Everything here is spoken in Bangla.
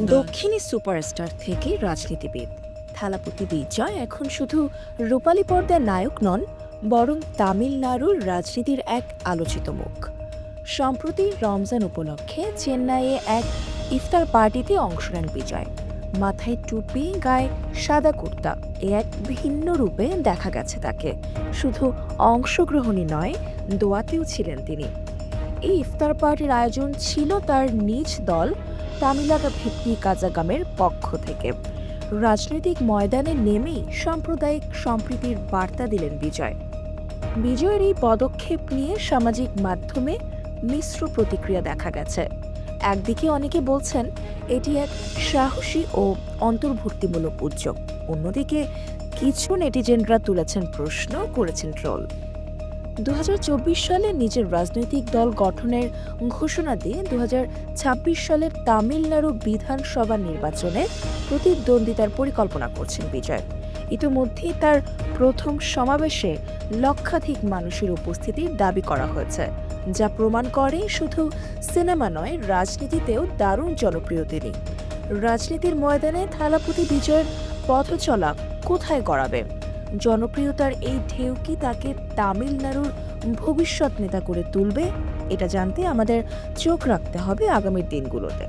দক্ষিণী সুপারস্টার থেকে রাজনীতিবিদ থালাপতি বিজয় এখন শুধু রূপালী পর্দার নায়ক নন, বরং তামিলনাড়ুর রাজনীতির এক আলোচিত মুখ। সম্প্রতি রমজান উপলক্ষে চেন্নাইয়ে এক ইফতার পার্টিতে অংশ নেন বিজয়। মাথায় টুপি, গায়ে সাদা কুর্তা, এ এক ভিন্ন রূপে দেখা গেছে তাকে। শুধু অংশগ্রহণই নয়, দোয়াতেও ছিলেন তিনি। এই ইফতার পার্টির আয়োজন ছিল তার নিজ দল তামিলাগা ভিত্তিক কাজাগামের পক্ষ থেকে। রাজনৈতিক ময়দানে নেমেই সাম্প্রদায়িক সম্প্রীতির বার্তা দিলেন বিজয়। বিজয়ের এই পদক্ষেপ নিয়ে সামাজিক মাধ্যমে মিশ্র প্রতিক্রিয়া দেখা গেছে। একদিকে অনেকে বলছেন এটি এক সাহসী ও অন্তর্ভুক্তিমূলক উদ্যোগ, অন্যদিকে কিছু নেটিজেনরা তুলেছেন প্রশ্ন, করেছেন ট্রোল। 2024 সালে নিজের রাজনৈতিক দল গঠনের ঘোষণা দিয়ে 2026 সালের তামিলনাড়ু বিধানসভা নির্বাচনে প্রতিদ্বন্দ্বিতার পরিকল্পনা করছেন বিজয়। ইতিমধ্যেই তার প্রথম সমাবেশে লক্ষাধিক মানুষের উপস্থিতির দাবি করা হয়েছে, যা প্রমাণ করে শুধু সিনেমা নয়, রাজনীতিতেও দারুণ জনপ্রিয় তিনি। রাজনীতির ময়দানে থালাপতি বিজয়ের পথ চলা কোথায় গড়াবে? জনপ্রিয়তার এই ঢেউ কি তাকে তামিলনাড়ুর ভবিষ্যৎ নেতা করে তুলবে? এটা জানতে আমাদের চোখ রাখতে হবে আগামী দিনগুলোতে।